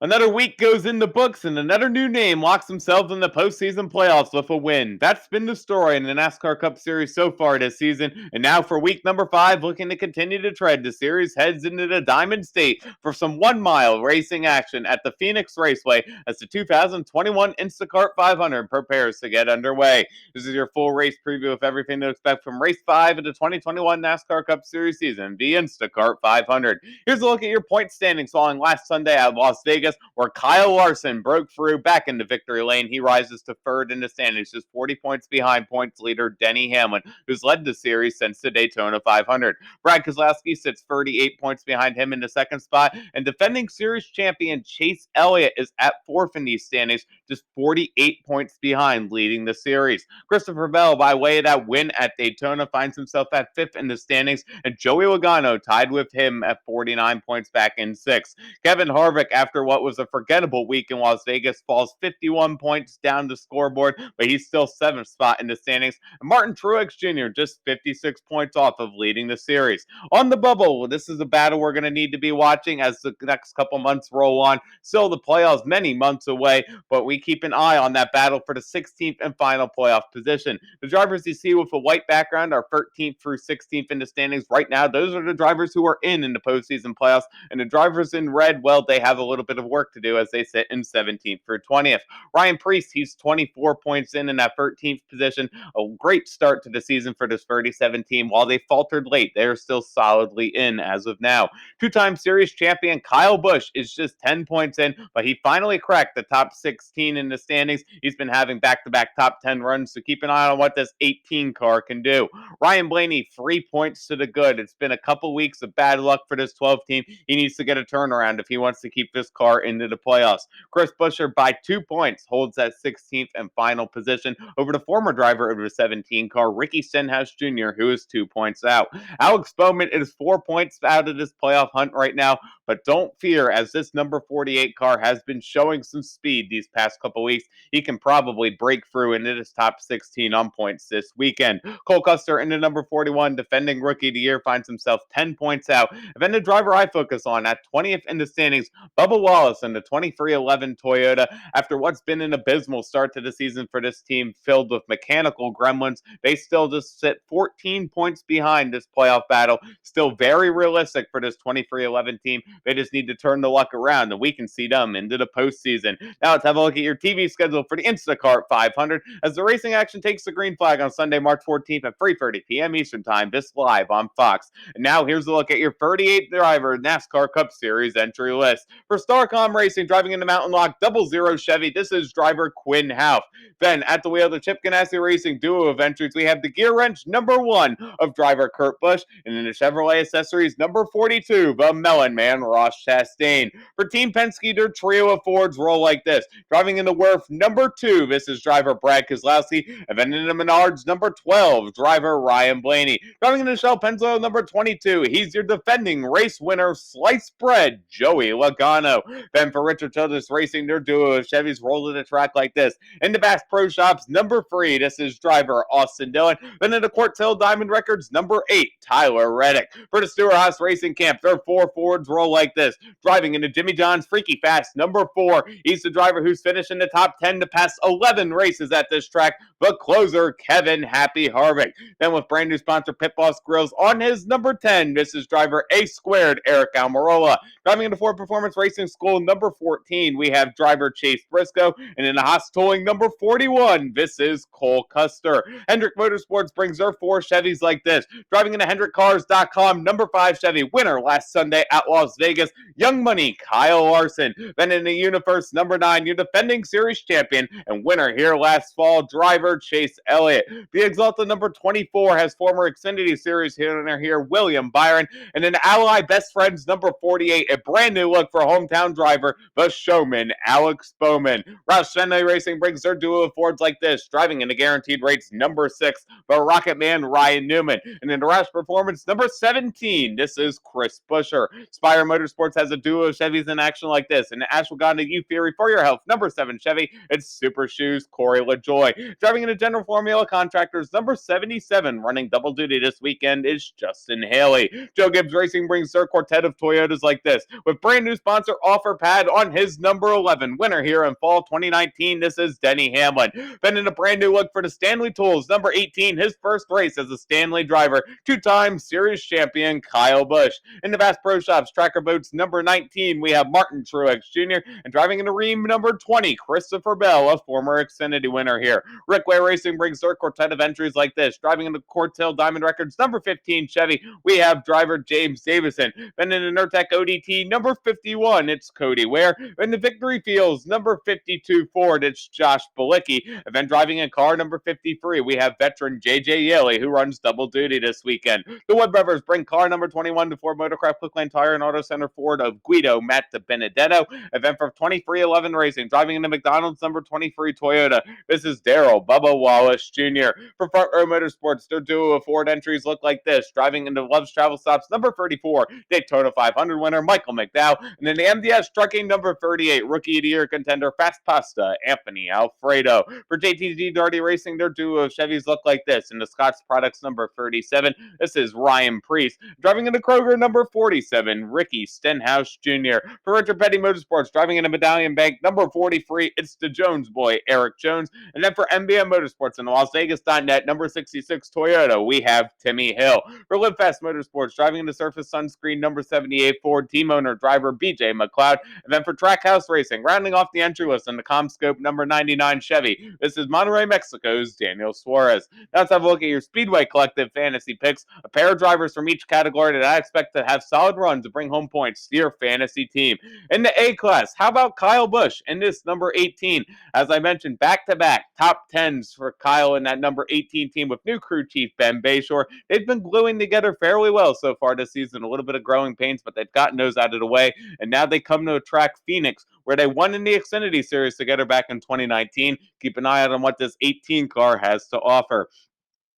Another week goes in the books, and another new name locks themselves in the postseason playoffs with a win. That's been the story in the NASCAR Cup Series so far this season. And now for week number 5, looking to continue to tread, the series heads into the Diamond State for some 1-mile racing action at the Phoenix Raceway as the 2021 Instacart 500 prepares to get underway. This is your full race preview of everything to expect from Race 5 of the 2021 NASCAR Cup Series season, the Instacart 500. Here's a look at your point standings following last Sunday at Las Vegas, where Kyle Larson broke through back into victory lane. He rises to third in the standings, just 40 points behind points leader Denny Hamlin, who's led the series since the Daytona 500. Brad Keselowski sits 38 points behind him in the second spot, and defending series champion Chase Elliott is at fourth in these standings, just 48 points behind, leading the series. Christopher Bell, by way of that win at Daytona, finds himself at fifth in the standings, and Joey Logano tied with him at 49 points back in sixth. Kevin Harvick, after what was a forgettable week in Las Vegas, falls 51 points down the scoreboard, but he's still seventh spot in the standings. And Martin Truex Jr. just 56 points off of leading the series. On the bubble, this is a battle we're going to need to be watching as the next couple months roll on. Still, the playoffs many months away, but we keep an eye on that battle for the 16th and final playoff position. The drivers you see with a white background are 13th through 16th in the standings right now. Those are the drivers who are in the postseason playoffs, and the drivers in red, well, they have a little bit of work to do as they sit in 17th through 20th. Ryan Preece, he's 24 points in that 13th position. A great start to the season for this 37 team. While they faltered late, they're still solidly in as of now. Two-time series champion Kyle Busch is just 10 points in, but he finally cracked the top 16 in the standings. He's been having back-to-back top 10 runs, so keep an eye on what this 18 car can do. Ryan Blaney, 3 points to the good. It's been a couple weeks of bad luck for this 12 team. He needs to get a turnaround if he wants to keep this car into the playoffs. Chris Buescher, by 2 points, holds that 16th and final position over the former driver of the 17 car, Ricky Stenhouse Jr., who is 2 points out. Alex Bowman is 4 points out of this playoff hunt right now, but don't fear, as this number 48 car has been showing some speed these past couple weeks. He can probably break through into this top 16 on points this weekend. Cole Custer in the number 41, defending rookie of the year, finds himself 10 points out. And then the driver I focus on at 20th in the standings, Bubba Wallace in the 2311 Toyota. After what's been an abysmal start to the season for this team filled with mechanical gremlins, they still just sit 14 points behind this playoff battle. Still very realistic for this 2311 team. They just need to turn the luck around, and we can see them into the postseason. Now let's have a look at your TV schedule for the Instacart 500 as the racing action takes the green flag on Sunday, March 14th at 3:30 p.m. Eastern Time, this live on Fox. And now here's a look at your 38th driver NASCAR Cup Series entry list. For Starcom Racing, driving in the Mountain Lock 00 Chevy, this is driver Quinn Houff. Then at the wheel of the Chip Ganassi Racing duo of entries, we have the gear wrench number 1 of driver Kurt Busch, and in the Chevrolet accessories number 42, the Melon Man Ross Chastain. For Team Penske, their trio of Fords roll like this. Driving in the Werf number 2, this is driver Brad Keselowski, and then in the Menards number 12, driver Ryan Blaney. Driving in the Shell Pennzoil number 22, he's your defending race winner, sliced bread, Joey Logano. Then for Richard Childress Racing, their duo of Chevys roll to the track like this. In the Bass Pro Shops number 3, this is driver Austin Dillon. Then in the Quartz Hill Diamond Records number 8, Tyler Reddick. For the Stewart-Haas Racing Camp, their 4 Fords roll like this. Driving into Jimmy John's Freaky Fast number 4, he's the driver who's finished in the top 10 to pass 11 races at this track, the closer Kevin Happy Harvick. Then with brand new sponsor Pit Boss Grills on his number 10, this is driver A Squared Eric Almirola. Driving into Ford Performance Racing School number 14, we have driver Chase Briscoe, and in the Haas Towing number 41, this is Cole Custer. Hendrick Motorsports brings their 4 Chevys like this. Driving into HendrickCars.com, number 5 Chevy, winner last Sunday at Las Vegas, Young Money Kyle Larson. Then in the Universe number 9, your defending series champion and winner here last fall, driver Chase Elliott. The Exalta number 24 has former Xfinity Series winner here, William Byron. And in Ally Best Friends number 48, a brand new look for hometown driver, the showman Alex Bowman. Roush Fenway Racing brings their duo of Fords like this. Driving in the Guaranteed Rates number 6, the Rocket Man Ryan Newman. And in the Roush Performance number 17, this is Chris Buescher. Spire Motorsports has a duo of Chevys in action like this. In the Ashwagandha U Fury for your health, number 7 Chevy, it's Super Shoes Corey LaJoy. Driving in the General Formula Contractors number 77, running double duty this weekend, is Justin Haley. Joe Gibbs Racing brings their quartet of Toyotas like this. With brand new sponsor Offer bumper pad on his number 11 winner here in fall 2019. This is Denny Hamlin. Been in a brand new look for the Stanley Tools, number 18, his first race as a Stanley driver, two-time series champion Kyle Busch. In the Bass Pro Shops Tracker Boats number 19, we have Martin Truex Jr., and driving in the Ream number 20, Christopher Bell, a former Xfinity winner here. Rickway Racing brings their quartet of entries like this. Driving in the Cortail Diamond Records number 15 Chevy, we have driver James Davison. Then in the Nurtec ODT number 51, it's Cody Ware. In the Victory Fields number 52 Ford, it's Josh Bilicki. And then driving in car number 53, we have veteran JJ Yeley, who runs double duty this weekend. The Wood Brothers bring car number 21 to Ford Motorcraft Quickland Tire and Auto Center Ford of Guido Matt DiBenedetto. Event for 2311 Racing, driving in the McDonald's number 23 Toyota. This is Daryl Bubba Wallace Jr. For Front Row Motorsports, their duo of Ford entries look like this. Driving into Love's Travel Stops number 34, Daytona 500 winner Michael McDowell. And then the MDS Trucking number 38, Rookie of the Year contender Fast Pasta Anthony Alfredo. For JTG Darty Racing, their duo of Chevys look like this. In the Scott's Products number 37, this is Ryan Priest. Driving into Kroger number 47, Ricky Stenhouse Jr. For Richard Petty Motorsports, driving into Medallion Bank number 43, it's the Jones boy, Eric Jones. And then for MBM Motorsports in LasVegas.net, number 66 Toyota, we have Timmy Hill. For Live Fast Motorsports, driving into Surface Sunscreen number 78 Ford, team owner driver BJ McLeod. And then for Trackhouse Racing, rounding off the entry list in the ComScope number 99 Chevy, this is Monterrey, Mexico's Daniel Suarez. Now let's have a look at your Speedway Collective fantasy picks, a pair of drivers from each category that I expect to have solid runs to bring home points to your fantasy team. In the A class, how about Kyle Busch in this number 18? As I mentioned, back-to-back top 10s for Kyle in that number 18 team with new crew chief Ben Bayshore. They've been gluing together fairly well so far this season. A little bit of growing pains, but they've gotten those out of the way. And now they come to a track, Phoenix, where they won in the Xfinity Series together back in 2019. Keep an eye out on what this 18 car has to offer.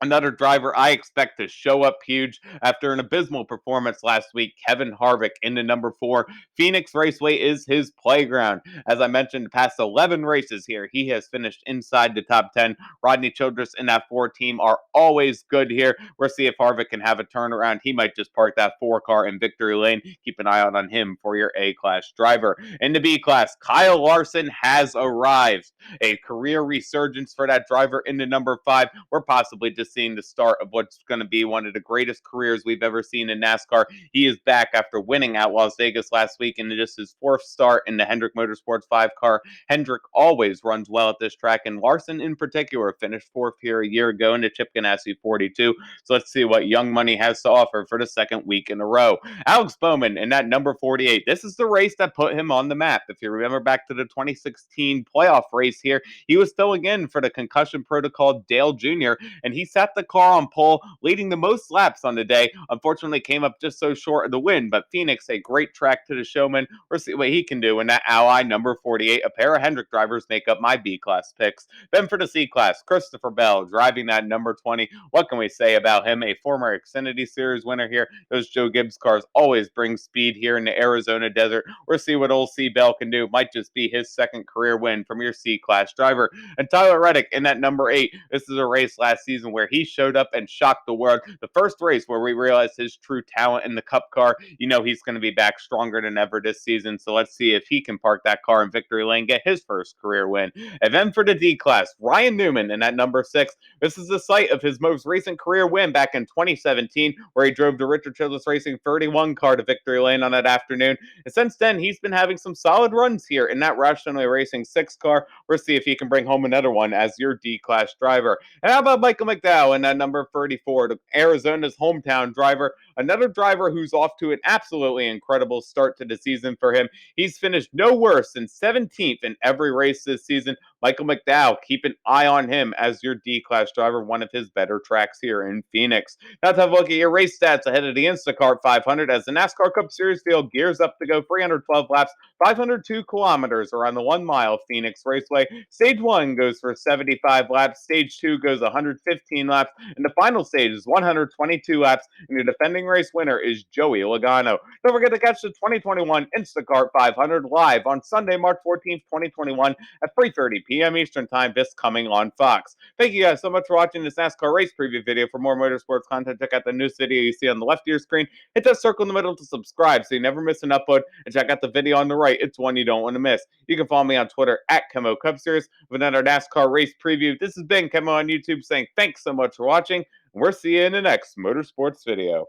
Another driver I expect to show up huge after an abysmal performance last week, Kevin Harvick in the number 4. Phoenix Raceway is his playground. As I mentioned, the past 11 races here, he has finished inside the top 10. Rodney Childress and that 4 team are always good here. We'll see if Harvick can have a turnaround. He might just park that 4 car in victory lane. Keep an eye out on him for your A-class driver. In the B-class, Kyle Larson has arrived. A career resurgence for that driver in the number 5. We're possibly just seeing the start of what's going to be one of the greatest careers we've ever seen in NASCAR. He is back after winning at Las Vegas last week in just his 4th start in the Hendrick Motorsports 5 car. Hendrick always runs well at this track, and Larson in particular finished 4th here a year ago in the Chip Ganassi 42. So let's see what Young Money has to offer for the 2nd week in a row. Alex Bowman in that number 48. This is the race that put him on the map. If you remember back to the 2016 playoff race here, he was filling in for the concussion protocol Dale Jr., and he set the car on pole, leading the most laps on the day. Unfortunately, came up just so short of the win, but Phoenix, a great track to the showman. We'll see what he can do in that Ally number 48. A pair of Hendrick drivers make up my B-class picks. Then for the C-class, Christopher Bell driving that number 20. What can we say about him? A former Xfinity Series winner here. Those Joe Gibbs cars always bring speed here in the Arizona desert. We'll see what old C. Bell can do. Might just be his 2nd career win from your C-class driver. And Tyler Reddick in that number 8. This is a race last season where he showed up and shocked the world. The first race where we realized his true talent in the Cup car. You know he's going to be back stronger than ever this season. So let's see if he can park that car in victory lane, get his first career win. And then for the D class, Ryan Newman in that number 6. This is the site of his most recent career win back in 2017, where he drove the Richard Childress Racing 31 car to victory lane on that afternoon. And since then, he's been having some solid runs here in that Roush Fenway Racing 6 car. We'll see if he can bring home another one as your D-class driver. And how about Michael McDowell in that number 34, Arizona's hometown driver? Another driver who's off to an absolutely incredible start to the season for him. He's finished no worse than 17th in every race this season. Michael McDowell, keep an eye on him as your D-class driver, one of his better tracks here in Phoenix. Now let's have a look at your race stats ahead of the Instacart 500 as the NASCAR Cup Series field gears up to go 312 laps, 502 kilometers around the 1 mile Phoenix Raceway. Stage 1 goes for 75 laps, Stage 2 goes 115 laps, and the final stage is 122 laps, and your defending opening race winner is Joey Logano. Don't forget to catch the 2021 Instacart 500 live on Sunday, March 14th, 2021 at 3:30 p.m. Eastern Time, this coming on Fox. Thank you guys so much for watching this NASCAR race preview video. For more motorsports content, check out the news video you see on the left of your screen. Hit that circle in the middle to subscribe so you never miss an upload, and check out the video on the right. It's one you don't want to miss. You can follow me on Twitter at KEMMO Cup Series with another NASCAR race preview. This has been KEMMO on YouTube saying thanks so much for watching, and we'll see you in the next motorsports video.